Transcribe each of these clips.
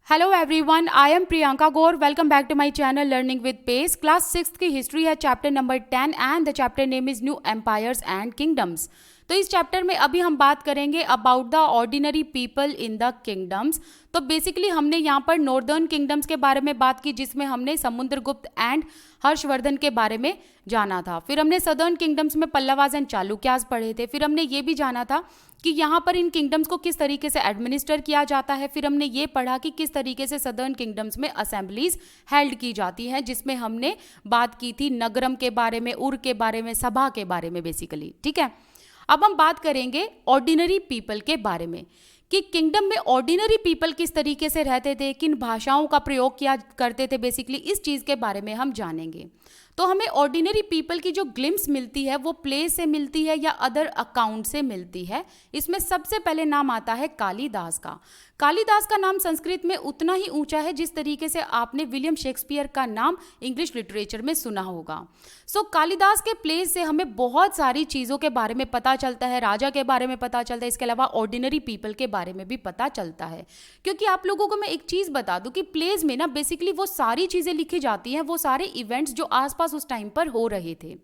Hello everyone, I am Priyanka Gaur. Welcome back to my channel learning with pace. Class 6 की history है, chapter number 10 and the chapter name is new empires and kingdoms. तो इस चैप्टर में अभी हम बात करेंगे about the ordinary people in the kingdoms. तो बेसिकली हमने यहाँ पर नॉर्दर्न किंगडम्स के बारे में बात की, जिसमें हमने समुद्रगुप्त एंड हर्षवर्धन के बारे में जाना था। फिर हमने सदर्न किंगडम्स में पल्लवास एंड चालुक्यास पढ़े थे। फिर हमने ये भी जाना था कि यहाँ पर इन किंगडम्स को किस तरीके से एडमिनिस्टर किया जाता है। फिर हमने ये पढ़ा कि किस तरीके से सदर्न किंगडम्स में असेंबलीज हेल्ड की जाती हैं, जिसमें हमने बात की थी नगरम के बारे में, उर के बारे में, सभा के बारे में बेसिकली। ठीक है, अब हम बात करेंगे ऑर्डिनरी पीपल के बारे में कि किंगडम में ऑर्डिनरी पीपल किस तरीके से रहते थे, किन भाषाओं का प्रयोग किया करते थे। बेसिकली इस चीज़ के बारे में हम जानेंगे। तो हमें ऑर्डिनरी पीपल की जो ग्लिम्स मिलती है वो प्ले से मिलती है या अदर अकाउंट से मिलती है। इसमें सबसे पहले नाम आता है कालिदास का। कालिदास का नाम संस्कृत में उतना ही ऊंचा है जिस तरीके से आपने विलियम शेक्सपियर का नाम इंग्लिश लिटरेचर में सुना होगा। सो कालिदास के प्लेस से हमें बहुत सारी चीज़ों के बारे में पता चलता है, राजा के बारे में पता चलता है, इसके अलावा ऑर्डिनरी पीपल के बारे में भी पता चलता है। क्योंकि आप लोगों को मैं एक चीज़ बता दूं कि प्लेज में ना बेसिकली वो सारी चीज़ें लिखी जाती हैं, वो सारे इवेंट्स जो आसपास उस टाइम पर हो रहे थे।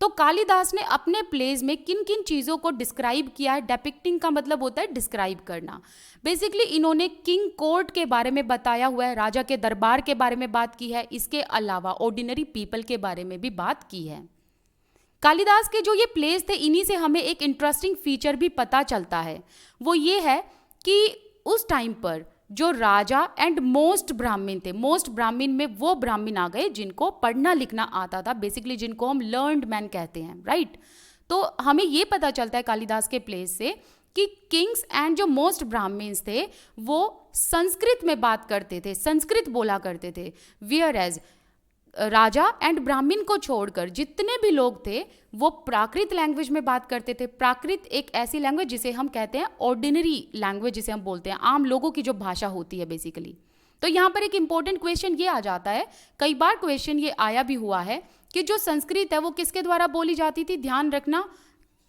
तो कालिदास ने अपने प्लेज में किन किन चीज़ों को डिस्क्राइब किया है। डेपिक्टिंग का मतलब होता है डिस्क्राइब करना। बेसिकली इन्होंने किंग कोर्ट के बारे में बताया हुआ है, राजा के दरबार के बारे में बात की है, इसके अलावा ऑर्डिनरी पीपल के बारे में भी बात की है। कालिदास के जो ये प्लेस थे, इन्हीं से हमें एक इंटरेस्टिंग फीचर भी पता चलता है। वो ये है कि उस टाइम पर जो राजा एंड मोस्ट ब्राह्मण थे, मोस्ट ब्राह्मण में वो ब्राह्मण आ गए जिनको पढ़ना लिखना आता था, बेसिकली जिनको हम लर्नड मैन कहते हैं, राइट। तो हमें ये पता चलता है कालिदास के प्लेस से कि किंग्स एंड जो मोस्ट ब्राह्मण्स थे वो संस्कृत में बात करते थे, संस्कृत बोला करते थे। वियर एज राजा एंड ब्राह्मण को छोड़कर जितने भी लोग थे वो प्राकृत लैंग्वेज में बात करते थे। प्राकृत एक ऐसी लैंग्वेज जिसे हम कहते हैं ऑर्डिनरी लैंग्वेज, जिसे हम बोलते हैं आम लोगों की जो भाषा होती है बेसिकली। तो यहाँ पर एक इंपॉर्टेंट क्वेश्चन ये आ जाता है, कई बार क्वेश्चन ये आया भी हुआ है कि जो संस्कृत है वो किसके द्वारा बोली जाती थी। ध्यान रखना,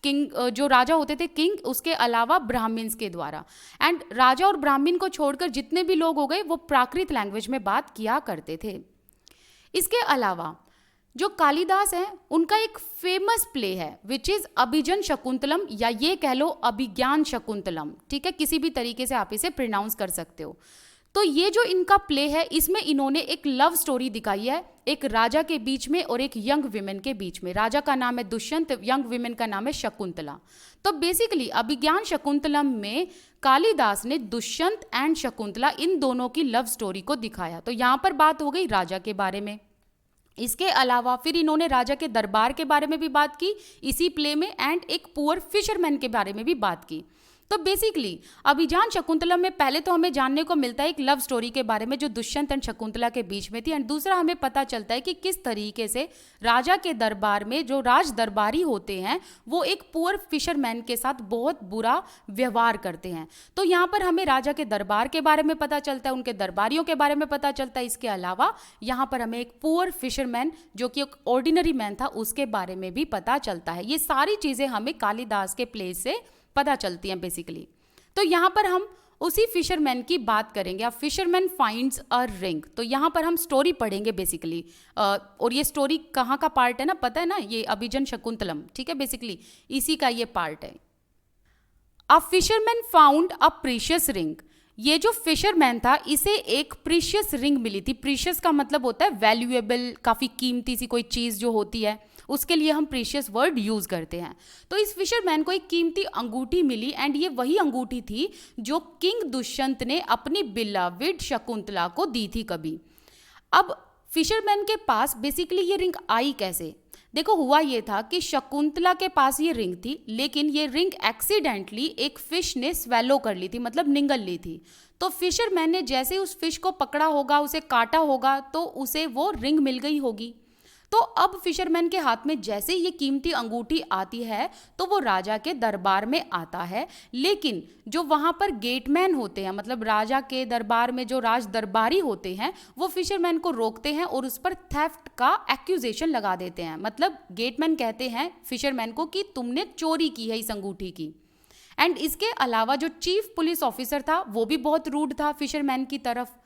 किंग जो राजा होते थे किंग, उसके अलावा ब्राह्मण्स के द्वारा। एंड राजा और ब्राह्मण को छोड़कर जितने भी लोग हो गए वो प्राकृत लैंग्वेज में बात किया करते थे। इसके अलावा जो कालिदास हैं उनका एक फेमस प्ले है विच इज अभिजन शकुंतलम, या ये कह लो अभिज्ञान शकुंतलम। ठीक है, किसी भी तरीके से आप इसे प्रोनाउंस कर सकते हो। तो ये जो इनका प्ले है इसमें इन्होंने एक लव स्टोरी दिखाई है, एक राजा के बीच में और एक यंग विमेन के बीच में। राजा का नाम है दुष्यंत, यंग विमेन का नाम है शकुंतला। तो बेसिकली अभिज्ञान शकुंतलम में कालिदास ने दुष्यंत एंड शकुंतला इन दोनों की लव स्टोरी को दिखाया। तो यहाँ पर बात हो गई राजा के बारे में। इसके अलावा फिर इन्होंने राजा के दरबार के बारे में भी बात की इसी प्ले में, एंड एक पुअर फिशरमैन के बारे में भी बात की। तो बेसिकली अभिज्ञान शकुंतलम में पहले तो हमें जानने को मिलता है एक लव स्टोरी के बारे में जो दुष्यंत एंड शकुंतला के बीच में थी, एंड दूसरा हमें पता चलता है कि किस तरीके से राजा के दरबार में जो राज दरबारी होते हैं वो एक पुअर फिशरमैन के साथ बहुत बुरा व्यवहार करते हैं। तो यहाँ पर हमें राजा के दरबार के बारे में पता चलता है, उनके दरबारियों के बारे में पता चलता है। इसके अलावा यहाँ पर हमें एक पुअर फिशरमैन जो कि एक ऑर्डिनरी मैन था उसके बारे में भी पता चलता है। ये सारी चीज़ें हमें कालिदास के प्लेस से पता चलती हैं बेसिकली। तो यहाँ पर हम उसी फिशरमैन की बात करेंगे। अब फिशरमैन फाइंड्स अ रिंग, तो यहाँ पर हम स्टोरी पढ़ेंगे बेसिकली। और ये स्टोरी कहाँ का पार्ट है ना, पता है ना, ये अभिजन शकुंतलम। ठीक है, बेसिकली इसी का ये पार्ट है। A fisherman found a precious ring. ये जो फिशरमैन था इसे एक प्रीशियस रिंग मिली थी। प्रीशियस का मतलब होता है वैल्यूएबल, काफ़ी कीमती सी कोई चीज़ जो होती है उसके लिए हम प्रीशियस वर्ड यूज करते हैं। तो इस फिशरमैन को एक कीमती अंगूठी मिली, एंड ये वही अंगूठी थी जो किंग दुष्यंत ने अपनी बिलविड शकुंतला को दी थी कभी। अब फिशरमैन के पास बेसिकली ये रिंग आई कैसे? देखो, हुआ ये था कि शकुंतला के पास ये रिंग थी, लेकिन ये रिंग एक्सीडेंटली एक फिश ने स्वेलो कर ली थी, मतलब निगल ली थी। तो फिशरमैन ने जैसे उस फिश को पकड़ा होगा, उसे काटा होगा, तो उसे वो रिंग मिल गई होगी। तो अब फिशरमैन के हाथ में जैसे ये कीमती अंगूठी आती है तो वो राजा के दरबार में आता है, लेकिन जो वहाँ पर गेटमैन होते हैं, मतलब राजा के दरबार में जो राज दरबारी होते हैं, वो फिशरमैन को रोकते हैं और उस पर थेफ्ट का एक्यूजेशन लगा देते हैं। मतलब गेटमैन कहते हैं फिशरमैन को कि तुमने चोरी की है इस अंगूठी की। एंड इसके अलावा जो चीफ पुलिस ऑफिसर था वो भी बहुत रूड था फिशरमैन की तरफ।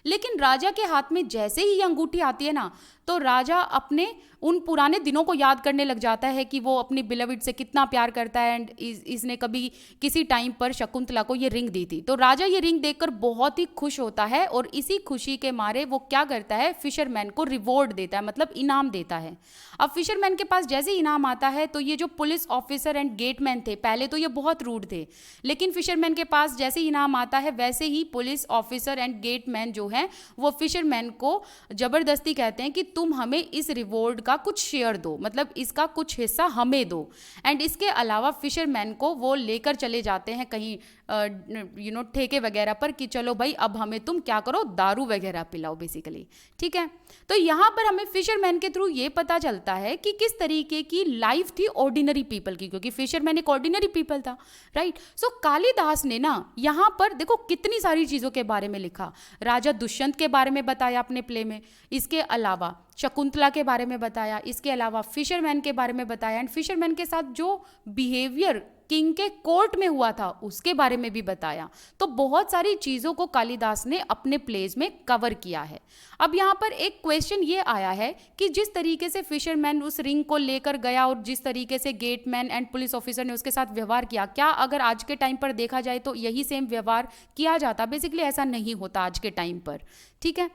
लेकिन राजा के हाथ में जैसे ही ये अंगूठी आती है ना, तो राजा अपने उन पुराने दिनों को याद करने लग जाता है कि वो अपनी बिलविड से कितना प्यार करता है एंड इसने कभी किसी टाइम पर शकुंतला को ये रिंग दी थी। तो राजा ये रिंग देखकर बहुत ही खुश होता है और इसी खुशी के मारे वो क्या करता है, फिशरमैन को रिवॉर्ड देता है, मतलब इनाम देता है। अब फिशरमैन के पास जैसे इनाम आता है तो ये जो पुलिस ऑफिसर एंड गेटमैन थे, पहले तो ये बहुत रूड थे, लेकिन फिशरमैन के पास जैसे इनाम आता है वैसे ही पुलिस ऑफिसर एंड गेटमैन जो है वो फिशरमैन को जबरदस्ती कहते हैं कि तुम हमें इस रिवॉर्ड का कुछ शेयर दो, मतलब इसका कुछ हिस्सा हमें दो। एंड इसके अलावा फिशरमैन को वो लेकर चले जाते हैं कहीं ठेके वगैरह पर कि चलो भाई अब हमें तुम क्या करो, दारू वगैरह पिलाओ बेसिकली। ठीक है, तो यहाँ पर हमें फिशरमैन के थ्रू ये पता चलता है कि किस तरीके की लाइफ थी ऑर्डिनरी पीपल की, क्योंकि फिशरमैन एक ऑर्डिनरी पीपल था, राइट। सो कालिदास ने ना यहाँ पर देखो कितनी सारी चीज़ों के बारे में लिखा। राजा दुष्यंत के बारे में बताया अपने प्ले में, इसके अलावा शकुंतला के बारे में बताया, इसके अलावा फिशरमैन के बारे में बताया, एंड फिशरमैन के साथ जो बिहेवियर किंग के कोर्ट में हुआ था उसके बारे में भी बताया। तो बहुत सारी चीज़ों को कालिदास ने अपने प्लेज में कवर किया है। अब यहाँ पर एक क्वेश्चन ये आया है कि जिस तरीके से फिशरमैन उस रिंग को लेकर गया और जिस तरीके से गेटमैन एंड पुलिस ऑफिसर ने उसके साथ व्यवहार किया, क्या अगर आज के टाइम पर देखा जाए तो यही सेम व्यवहार किया जाता? बेसिकली ऐसा नहीं होता आज के टाइम पर। ठीक है,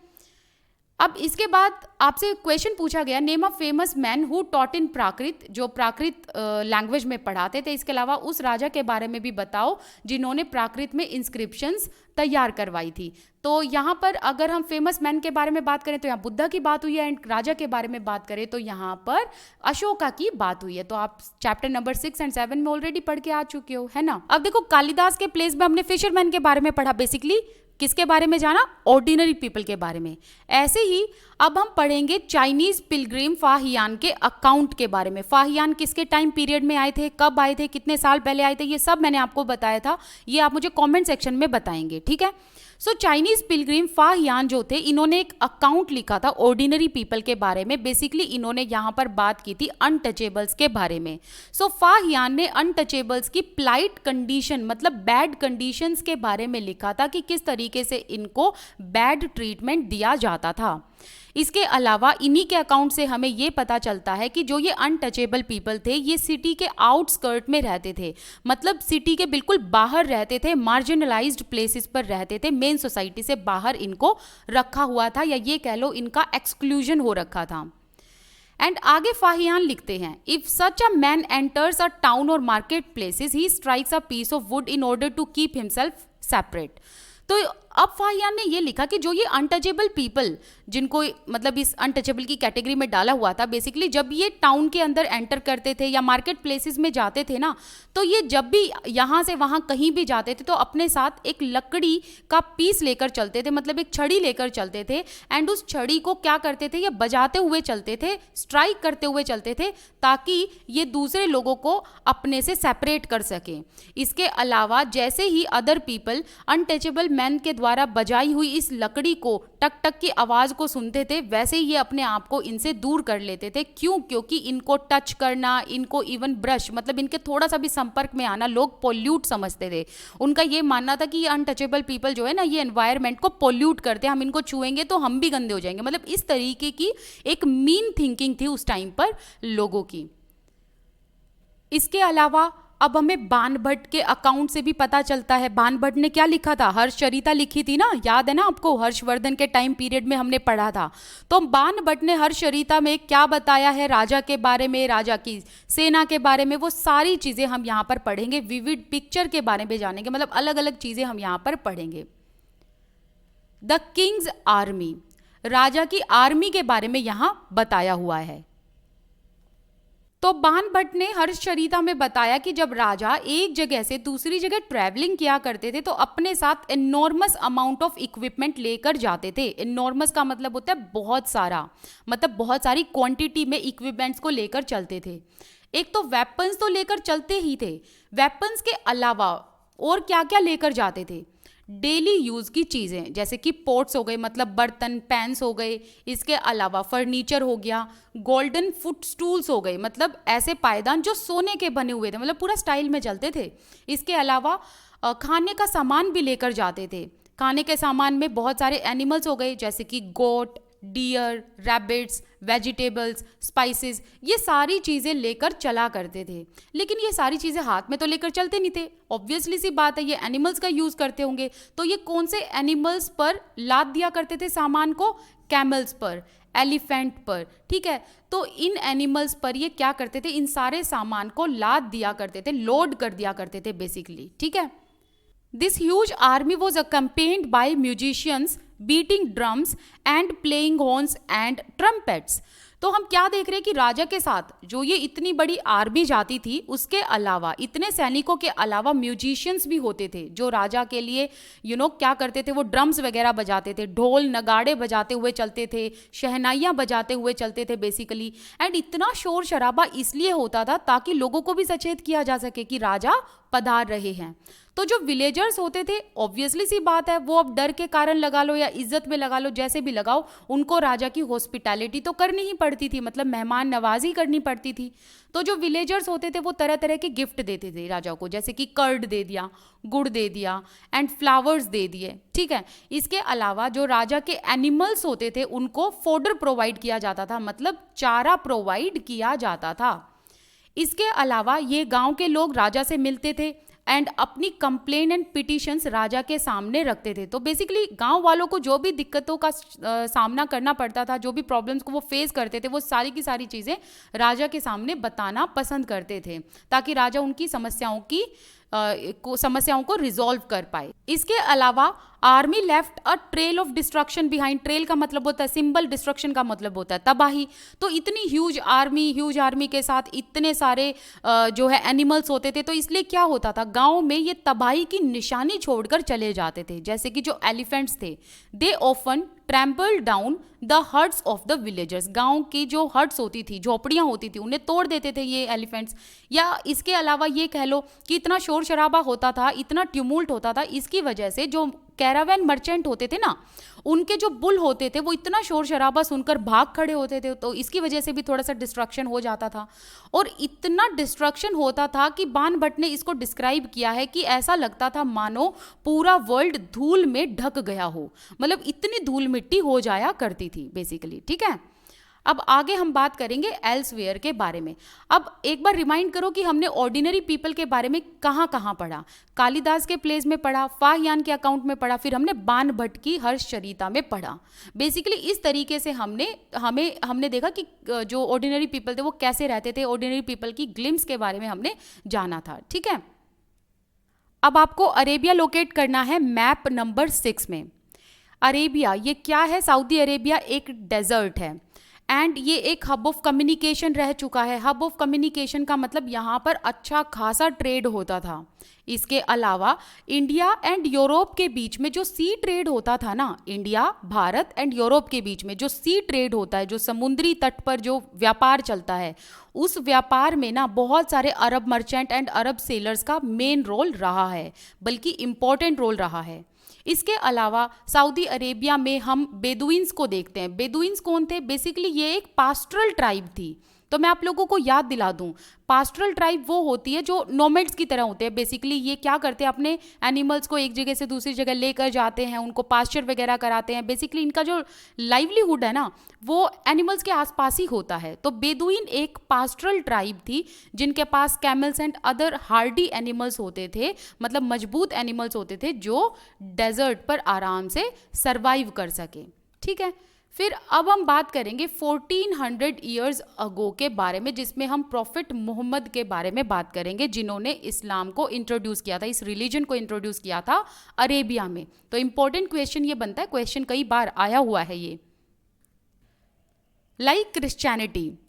अब इसके बाद आपसे क्वेश्चन पूछा गया, name a famous man who taught in Prakrit, जो प्राकृत लैंग्वेज में पढ़ाते थे। इसके अलावा उस राजा के बारे में भी बताओ जिन्होंने प्राकृत में इंस्क्रिप्शंस तैयार करवाई थी। तो यहाँ पर अगर हम फेमस मैन के बारे में बात करें तो यहाँ बुद्धा की बात हुई है, एंड राजा के बारे में बात करें तो यहाँ पर अशोका की बात हुई है। तो आप चैप्टर नंबर 6 एंड 7 में ऑलरेडी पढ़ के आ चुके हो, है ना। अब देखो कालिदास के प्लेस में हमने फिशरमैन के बारे में पढ़ा, बेसिकली किसके बारे में जाना, ऑर्डिनरी पीपल के बारे में। ऐसे ही अब हम पढ़ेंगे चाइनीज पिलग्रिम फाहियान के अकाउंट के बारे में। फाहियान किसके टाइम पीरियड में आए थे, कब आए थे, कितने साल पहले आए थे, ये सब मैंने आपको बताया था, ये आप मुझे कमेंट सेक्शन में बताएंगे। ठीक है, सो चाइनीज पिलग्रिम फाहियान जो थे इन्होंने एक अकाउंट लिखा था ऑर्डिनरी पीपल के बारे में। बेसिकली इन्होंने यहाँ पर बात की थी अनटचेबल्स के बारे में। सो फाहियान ने अनटचेबल्स की प्लाइट कंडीशन, मतलब बैड कंडीशंस के बारे में लिखा था कि किस तरीके से इनको बैड ट्रीटमेंट दिया जाता था। इसके अलावा इन्हीं के अकाउंट से हमें ये पता चलता है कि जो ये अनटचेबल पीपल थे ये सिटी के आउटस्कर्ट में रहते थे, मतलब सिटी के बिल्कुल बाहर रहते थे, मार्जिनलाइज्ड प्लेसेस पर रहते थे, मेन सोसाइटी से बाहर इनको रखा हुआ था, या ये कह लो इनका एक्सक्लूजन हो रखा था। एंड आगे फाहियान लिखते हैं, if such a man enters a town और market places he strikes a piece of wood in order to keep himself separate. तो अब फाहियान ने ये लिखा कि जो ये अनटचेबल पीपल, जिनको मतलब इस अनटचेबल की कैटेगरी में डाला हुआ था, बेसिकली जब ये टाउन के अंदर एंटर करते थे या मार्केट प्लेसेस में जाते थे ना, तो ये जब भी यहाँ से वहाँ कहीं भी जाते थे तो अपने साथ एक लकड़ी का पीस लेकर चलते थे, मतलब एक छड़ी लेकर चलते थे। एंड उस छड़ी को क्या करते थे, ये बजाते हुए चलते थे, स्ट्राइक करते हुए चलते थे, ताकि ये दूसरे लोगों को अपने से सेपरेट कर सके। इसके अलावा जैसे ही अदर पीपल अनटचेबल मैन के द्वारा बजाई हुई इस लकड़ी को टक टक की आवाज को सुनते थे, वैसे ही ये अपने आप को इनसे दूर कर लेते थे। क्यों? क्योंकि इनको टच करना, इनको इवन ब्रश, मतलब इनके थोड़ा सा भी संपर्क में आना लोग पोल्यूट समझते थे। उनका ये मानना था कि ये अनटचेबल पीपल जो है ना, ये एनवायरनमेंट को पोल्यूट करते हैं, हम इनको छुएंगे तो हम भी गंदे हो जाएंगे। मतलब इस तरीके की एक मीन थिंकिंग थी उस टाइम पर लोगों की। इसके अलावा अब हमें बाणभट्ट के अकाउंट से भी पता चलता है। बाणभट्ट ने क्या लिखा था, हर्षचरिता लिखी थी ना, याद है ना आपको, हर्षवर्धन के टाइम पीरियड में हमने पढ़ा था। तो बाणभट्ट ने हर्षचरिता में क्या बताया है राजा के बारे में, राजा की सेना के बारे में, वो सारी चीजें हम यहाँ पर पढ़ेंगे। विविड पिक्चर के बारे में जानेंगे, मतलब अलग अलग चीजें हम यहाँ पर पढ़ेंगे। द किंग्स आर्मी, राजा की आर्मी के बारे में यहाँ बताया हुआ है। तो बाणभट्ट ने हर्षचरिता में बताया कि जब राजा एक जगह से दूसरी जगह ट्रैवलिंग किया करते थे तो अपने साथ एनॉर्मस अमाउंट ऑफ इक्विपमेंट लेकर जाते थे। एनॉर्मस का मतलब होता है बहुत सारा, मतलब बहुत सारी क्वांटिटी में इक्विपमेंट्स को लेकर चलते थे। एक तो वेपन्स तो लेकर चलते ही थे, वेपन्स के अलावा और क्या क्या लेकर जाते थे, डेली यूज की चीजें जैसे कि पोट्स हो गए, मतलब बर्तन, पैन्स हो गए, इसके अलावा फर्नीचर हो गया, गोल्डन फुट स्टूल्स हो गए, मतलब ऐसे पायदान जो सोने के बने हुए थे, मतलब पूरा स्टाइल में चलते थे। इसके अलावा खाने का सामान भी लेकर जाते थे। खाने के सामान में बहुत सारे एनिमल्स हो गए जैसे कि गोट, डियर, रैबिट्स, वेजिटेबल्स, स्पाइसेस, ये सारी चीज़ें लेकर चला करते थे। लेकिन ये सारी चीज़ें हाथ में तो लेकर चलते नहीं थे, ऑब्वियसली सी बात है, ये एनिमल्स का यूज़ करते होंगे। तो ये कौन से एनिमल्स पर लाद दिया करते थे सामान को? कैमल्स पर, एलिफेंट पर, ठीक है। तो इन एनिमल्स पर ये क्या करते थे? इन सारे सामान को लाद दिया करते थे, लोड कर दिया करते थे बेसिकली, ठीक है। This huge army was accompanied by musicians beating drums and playing horns and trumpets. तो हम क्या देख रहे हैं कि राजा के साथ जो ये इतनी बड़ी आर्मी जाती थी, उसके अलावा इतने सैनिकों के अलावा म्यूजिशियंस भी होते थे जो राजा के लिए क्या करते थे, वो ड्रम्स वगैरह बजाते थे, ढोल नगाड़े बजाते हुए चलते थे, शहनाइयाँ बजाते हुए चलते थे बेसिकली। एंड इतना शोर शराबा इसलिए होता था ताकि लोगों को भी सचेत किया जा सके कि राजा पधार रहे हैं। तो जो विलेजर्स होते थे, ऑब्वियसली सी बात है, वो अब डर के कारण लगा लो या इज्जत में लगा लो, जैसे भी लगाओ, उनको राजा की हॉस्पिटैलिटी तो करनी ही पड़ती थी, मतलब मेहमान नवाजी करनी पड़ती थी। तो जो विलेजर्स होते थे वो तरह तरह के गिफ्ट देते थे राजा को, जैसे कि कर्ड दे दिया, गुड़ दे दिया एंड फ्लावर्स दे दिए, ठीक है। इसके अलावा जो राजा के एनिमल्स होते थे उनको फोडर प्रोवाइड किया जाता था, मतलब चारा प्रोवाइड किया जाता था। इसके अलावा ये गांव के लोग राजा से मिलते थे एंड अपनी कंप्लेन एंड पिटिशंस राजा के सामने रखते थे। तो बेसिकली गांव वालों को जो भी दिक्कतों का सामना करना पड़ता था, जो भी प्रॉब्लम्स को वो फेस करते थे, वो सारी की सारी चीज़ें राजा के सामने बताना पसंद करते थे ताकि राजा उनकी समस्याओं को रिजॉल्व कर पाए। इसके अलावा army left a trail of destruction behind. Trail का मतलब होता है सिंबल, डिस्ट्रक्शन का मतलब होता है तबाही। तो इतनी ह्यूज आर्मी के साथ इतने सारे जो है एनिमल्स होते थे, तो इसलिए क्या होता था, गांव में ये तबाही की निशानी छोड़कर चले जाते थे। जैसे कि जो एलिफेंट्स थे, they often trample down the huts of the villagers. गांव की जो हट्स होती थी, झोपड़ियां होती थी, उन्हें तोड़ देते थे ये एलिफेंट्स। या इसके अलावा ये कह लो कि इतना शोर शराबा होता था, इतना ट्यूमुल्ट होता था, इसकी वजह से जो कैरावैन मर्चेंट होते थे ना, उनके जो बुल होते थे वो इतना शोर शराबा सुनकर भाग खड़े होते थे। तो इसकी वजह से भी थोड़ा सा डिस्ट्रक्शन हो जाता था। और इतना डिस्ट्रक्शन होता था कि बान भट्ट ने इसको डिस्क्राइब किया है कि ऐसा लगता था मानो पूरा वर्ल्ड धूल में ढक गया हो, मतलब इतनी धूल मिट्टी हो जाया करती थी बेसिकली, ठीक है। अब आगे हम बात करेंगे एल्सवेयर के बारे में। अब एक बार रिमाइंड करो कि हमने ऑर्डिनरी पीपल के बारे में कहाँ कहाँ पढ़ा। कालिदास के प्लेस में पढ़ा, फाहियान के अकाउंट में पढ़ा, फिर हमने बान भट्ट की हर्षचरिता में पढ़ा। बेसिकली इस तरीके से हमने देखा कि जो ऑर्डिनरी पीपल थे वो कैसे रहते थे, ऑर्डिनरी पीपल की ग्लिम्स के बारे में हमने जाना था, ठीक है। अब आपको अरेबिया लोकेट करना है मैप नंबर 6 में। अरेबिया ये क्या है? सऊदी अरेबिया एक डेजर्ट है एंड ये एक हब ऑफ कम्युनिकेशन रह चुका है। हब ऑफ कम्युनिकेशन का मतलब यहाँ पर अच्छा खासा ट्रेड होता था। इसके अलावा इंडिया एंड यूरोप के बीच में जो सी ट्रेड होता था ना, इंडिया, भारत एंड यूरोप के बीच में जो सी ट्रेड होता है, जो समुद्री तट पर जो व्यापार चलता है, उस व्यापार में ना बहुत सारे अरब मर्चेंट एंड अरब सेलर्स का मेन रोल रहा है, बल्कि इम्पोर्टेंट रोल रहा है। इसके अलावा सऊदी अरेबिया में हम बेदुइन्स को देखते हैं। बेदुइन्स कौन थे? बेसिकली ये एक पास्टरल ट्राइब थी। तो मैं आप लोगों को याद दिला दूं, पास्टरल ट्राइब वो होती है जो नोमैड्स की तरह होते हैं। बेसिकली ये क्या करते हैं, अपने एनिमल्स को एक जगह से दूसरी जगह लेकर जाते हैं, उनको पास्चर वगैरह कराते हैं। बेसिकली इनका जो लाइवलीहुड है ना, वो एनिमल्स के आसपास ही होता है। तो बेदुइन एक पास्टरल ट्राइब थी जिनके पास camels and other hardy animals होते थे, मतलब मजबूत एनिमल्स होते थे जो डेजर्ट पर आराम से सर्वाइव कर सके, ठीक है। फिर अब हम बात करेंगे 1400 ईयर्स अगो के बारे में, जिसमें हम प्रॉफिट मोहम्मद के बारे में बात करेंगे, जिन्होंने इस्लाम को इंट्रोड्यूस किया था, इस रिलीजन को इंट्रोड्यूस किया था अरेबिया में। तो इंपॉर्टेंट क्वेश्चन ये बनता है, क्वेश्चन कई बार आया हुआ है ये। लाइक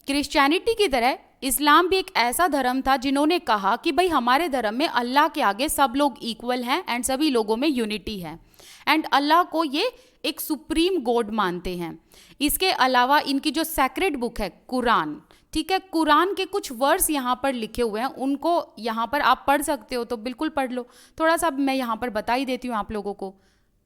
क्रिश्चियनिटी की तरह इस्लाम भी एक ऐसा धर्म था जिन्होंने कहा कि भाई हमारे धर्म में अल्लाह के आगे सब लोग इक्वल हैं एंड सभी लोगों में यूनिटी है। एंड अल्लाह को ये एक सुप्रीम गॉड मानते हैं। इसके अलावा इनकी जो सैक्रेड बुक है कुरान, ठीक है, कुरान के कुछ वर्स यहाँ पर लिखे हुए हैं, उनको यहाँ पर आप पढ़ सकते हो तो बिल्कुल पढ़ लो। थोड़ा सा मैं यहाँ पर बता ही देती हूँ आप लोगों को।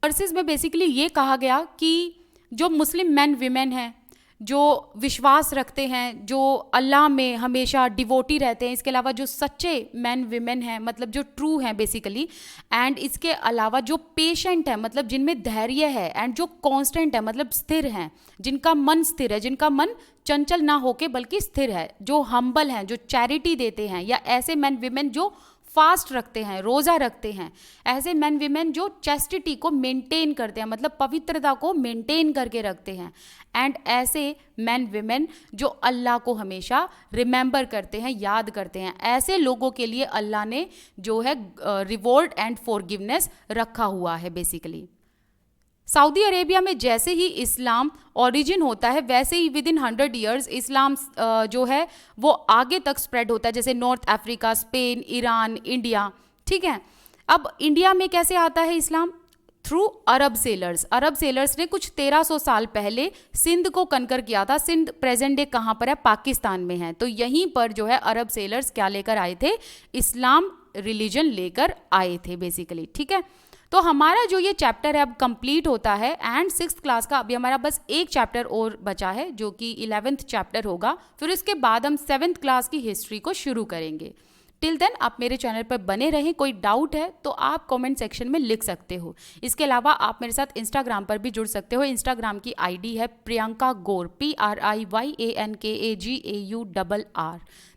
वर्सेस में बेसिकली ये कहा गया कि जो मुस्लिम मैन विमेन हैं, जो विश्वास रखते हैं, जो अल्लाह में हमेशा डिवोटी रहते हैं, इसके अलावा जो सच्चे मैन विमेन हैं, मतलब जो ट्रू हैं बेसिकली, एंड इसके अलावा जो पेशेंट है, मतलब जिनमें धैर्य है, एंड जो कांस्टेंट है, मतलब स्थिर हैं, जिनका मन स्थिर है, जिनका मन चंचल ना होके बल्कि स्थिर है, जो हम्बल हैं, जो चैरिटी देते हैं, या ऐसे मैन विमेन जो फास्ट रखते हैं, रोज़ा रखते हैं, ऐसे मैन विमेन जो चैस्टिटी को मेंटेन करते हैं, मतलब पवित्रता को मेंटेन करके रखते हैं, एंड ऐसे मैन विमेन जो अल्लाह को हमेशा रिमेंबर करते हैं, याद करते हैं, ऐसे लोगों के लिए अल्लाह ने जो है रिवॉर्ड एंड फॉरगिवनेस रखा हुआ है बेसिकली। सऊदी अरेबिया में जैसे ही इस्लाम ओरिजिन होता है, वैसे ही विद इन 100 ईयर्स इस्लाम जो है वो आगे तक स्प्रेड होता है, जैसे north Africa, Spain, Iran, India, ठीक है। अब इंडिया में कैसे आता है इस्लाम? थ्रू अरब सेलर्स। अरब सेलर्स ने कुछ 1300 साल पहले सिंध को कनकर किया था। सिंध प्रेजेंट डे कहाँ पर है? पाकिस्तान में है। तो यहीं पर जो है अरब सेलर्स क्या लेकर आए थे? इस्लाम रिलीजन लेकर आए थे बेसिकली, ठीक है। तो हमारा जो ये चैप्टर है अब कंप्लीट होता है, एंड 6th क्लास का अभी हमारा बस एक चैप्टर और बचा है जो कि 11th चैप्टर होगा। फिर उसके बाद हम 7th क्लास की हिस्ट्री को शुरू करेंगे। टिल देन आप मेरे चैनल पर बने रहें। कोई डाउट है तो आप कमेंट सेक्शन में लिख सकते हो। इसके अलावा आप मेरे साथ इंस्टाग्राम पर भी जुड़ सकते हो। इंस्टाग्राम की आईडी है Priyanka Gaur, PRIYANKAGAURR।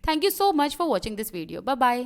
Thank you so much for watching this video. Bye bye.